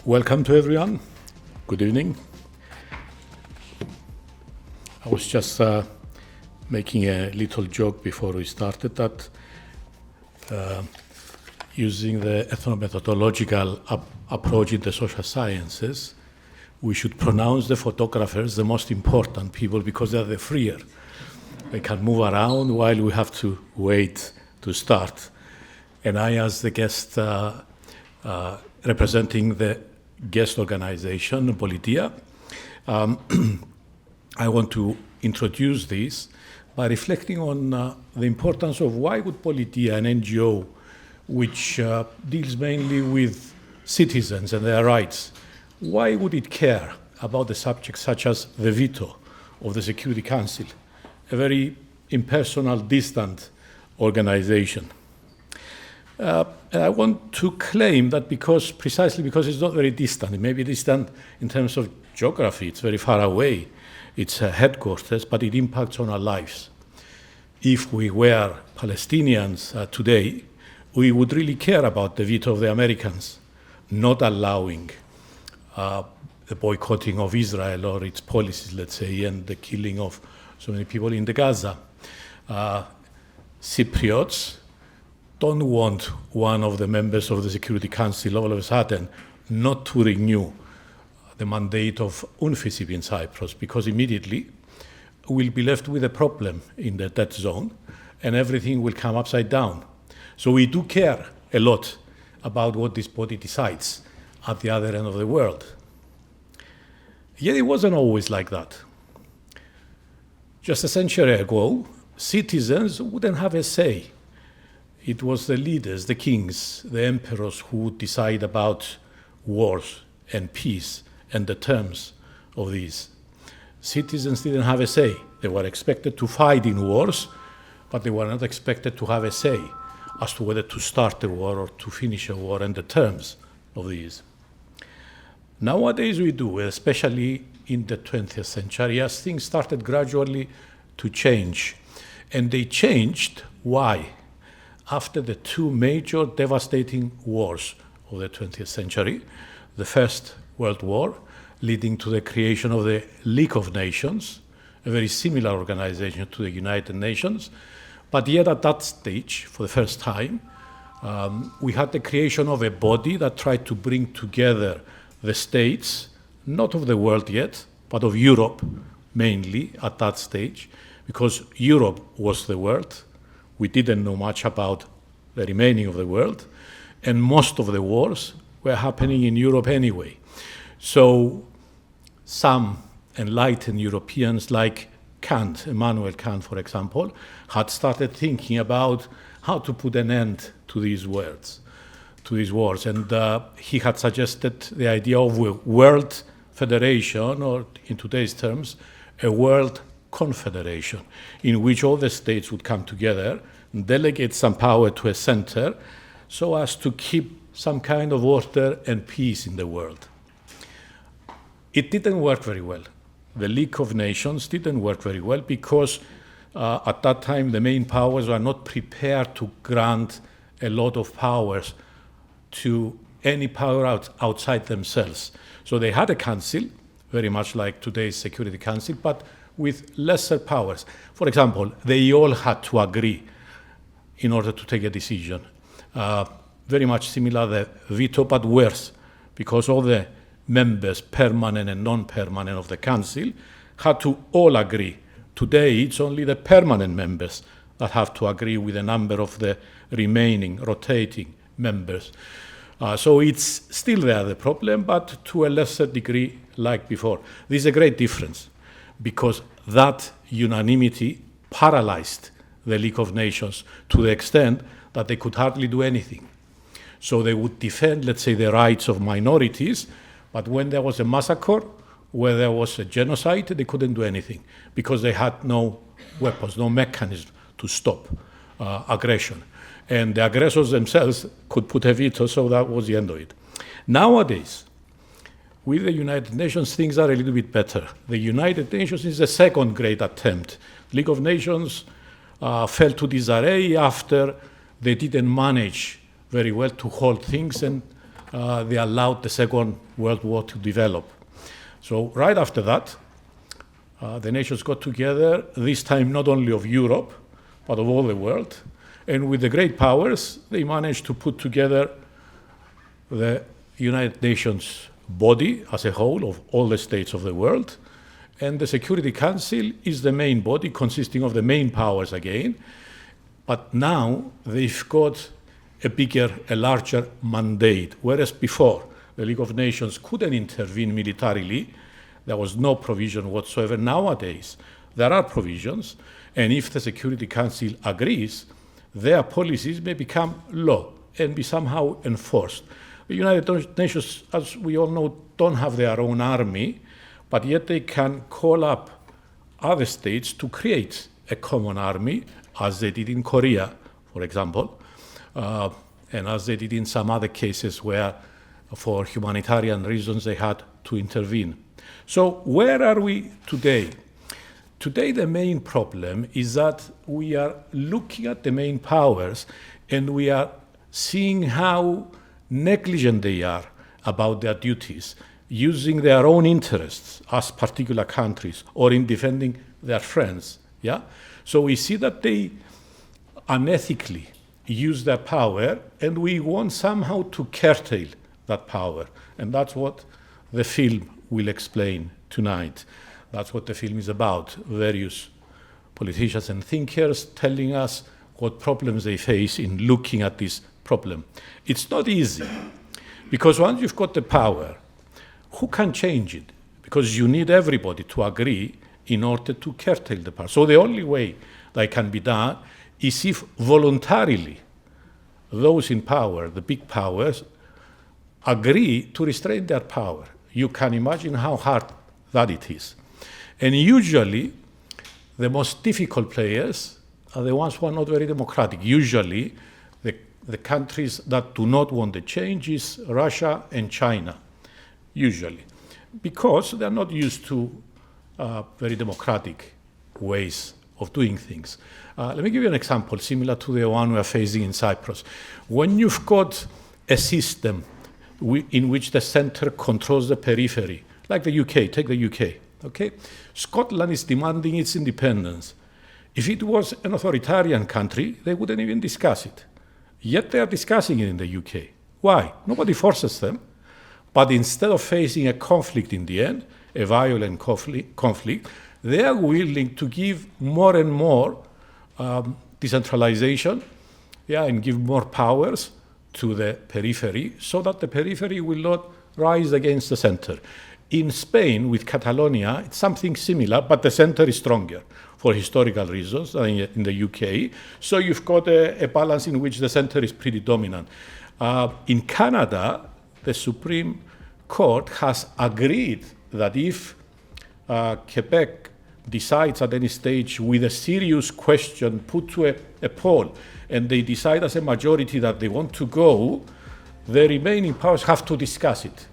Welcome to everyone. Good evening. I was just making a little joke before we started that using the ethnomethodological approach in the social sciences, we should pronounce the photographers the most important people because they're the freer. They can move around while we have to wait to start. And I, as the guest representing the guest organization, Politeia, I want to introduce this by reflecting on the importance of why would Politeia, an NGO which deals mainly with citizens and their rights, why would it care about the subjects such as the veto of the Security Council, a very impersonal, distant organization? And I want to claim that precisely because it's not very distant, it may be distant in terms of geography, it's very far away, it's headquarters, but it impacts on our lives. If we were Palestinians today, we would really care about the veto of the Americans, not allowing the boycotting of Israel or its policies, let's say, and the killing of so many people in the Gaza. Cypriots don't want one of the members of the Security Council all of a sudden not to renew the mandate of UNFICYP in Cyprus, because immediately we'll be left with a problem in the dead zone and everything will come upside down. So we do care a lot about what this body decides at the other end of the world. Yet it wasn't always like that. Just a century ago, citizens wouldn't have a say. It was the leaders, the kings, the emperors who would decide about wars and peace and the terms of these. Citizens didn't have a say. They were expected to fight in wars, but they were not expected to have a say as to whether to start a war or to finish a war and the terms of these. Nowadays we do, especially in the 20th century, as things started gradually to change. And they changed. Why? After the two major devastating wars of the 20th century, the First World War, leading to the creation of the League of Nations, a very similar organization to the United Nations, but yet at that stage, for the first time, we had the creation of a body that tried to bring together the states, not of the world yet, but of Europe mainly at that stage, because Europe was the world. We didn't know much about the remaining of the world, and most of the wars were happening in Europe anyway. So some enlightened Europeans like Kant, Immanuel Kant, for example, had started thinking about how to put an end to these wars. And he had suggested the idea of a world federation, or in today's terms, a world confederation, in which all the states would come together, delegate some power to a center, so as to keep some kind of order and peace in the world. It didn't work very well. The League of Nations didn't work very well because at that time the main powers were not prepared to grant a lot of powers to any power outside themselves. So they had a council, very much like today's Security Council, but with lesser powers. For example, they all had to agree in order to take a decision. Very much similar to the veto, but worse, because all the members, permanent and non-permanent of the council, had to all agree. Today, it's only the permanent members that have to agree with a number of the remaining, rotating members. So it's still there, the problem, but to a lesser degree like before. This is a great difference, because that unanimity paralyzed the League of Nations to the extent that they could hardly do anything. So they would defend, let's say, the rights of minorities, but when there was a massacre, where there was a genocide, they couldn't do anything because they had no weapons, no mechanism to stop aggression. And the aggressors themselves could put a veto, so that was the end of it. Nowadays, with the United Nations, things are a little bit better. The United Nations is the second great attempt. League of Nations fell to disarray after they didn't manage very well to hold things, and they allowed the Second World War to develop. So right after that, the nations got together, this time not only of Europe, but of all the world. And with the great powers, they managed to put together the United Nations body as a whole of all the states of the world. And the Security Council is the main body consisting of the main powers again. But now they've got a larger mandate, whereas before the League of Nations couldn't intervene militarily. There was no provision whatsoever. Nowadays, there are provisions, and if the Security Council agrees, their policies may become law and be somehow enforced. The United Nations, as we all know, don't have their own army, but yet they can call up other states to create a common army, as they did in Korea, for example, and as they did in some other cases where, for humanitarian reasons, they had to intervene. So where are we today? Today, the main problem is that we are looking at the main powers and we are seeing how negligent they are about their duties, using their own interests as particular countries or in defending their friends. Yeah? So we see that they unethically use their power, and we want somehow to curtail that power. And that's what the film will explain tonight. That's what the film is about, various politicians and thinkers telling us what problems they face in looking at this problem. It's not easy, because once you've got the power, who can change it? Because you need everybody to agree in order to curtail the power. So the only way that can be done is if voluntarily those in power, the big powers, agree to restrain their power. You can imagine how hard that it is. And usually, the most difficult players are the ones who are not very democratic. Usually, the countries that do not want the change is Russia and China, usually, because they're not used to very democratic ways of doing things. Let me give you an example similar to the one we are facing in Cyprus. When you've got a system in which the center controls the periphery, like the UK, take the UK, okay? Scotland is demanding its independence. If it was an authoritarian country, they wouldn't even discuss it. Yet they are discussing it in the UK. Why? Nobody forces them. But instead of facing a conflict in the end, a violent conflict, they are willing to give more and more decentralization, and give more powers to the periphery so that the periphery will not rise against the center. In Spain, with Catalonia, it's something similar, but the center is stronger for historical reasons than in the UK. So you've got a balance in which the center is pretty dominant. In Canada, the Supreme Court has agreed that if Quebec decides at any stage with a serious question put to a poll, and they decide as a majority that they want to go, the remaining powers have to discuss it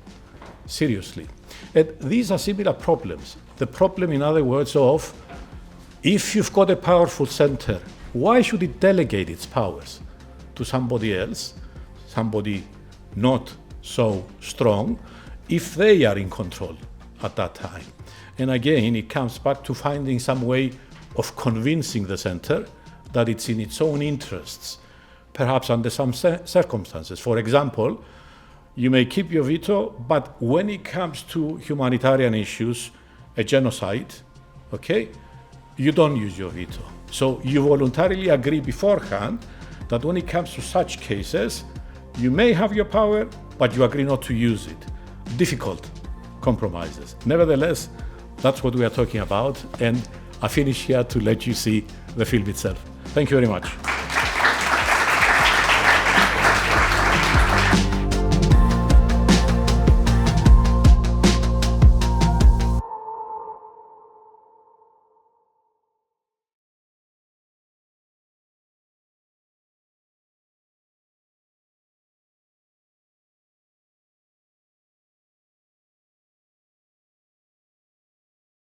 seriously. And these are similar problems. The problem, in other words, of if you've got a powerful center, why should it delegate its powers to somebody else, somebody not so strong, if they are in control at that time? And again, it comes back to finding some way of convincing the center that it's in its own interests, perhaps under some circumstances. For example, you may keep your veto, but when it comes to humanitarian issues, a genocide, okay, you don't use your veto. So you voluntarily agree beforehand that when it comes to such cases, you may have your power, but you agree not to use it. Difficult compromises. Nevertheless, that's what we are talking about, and I finish here to let you see the film itself. Thank you very much.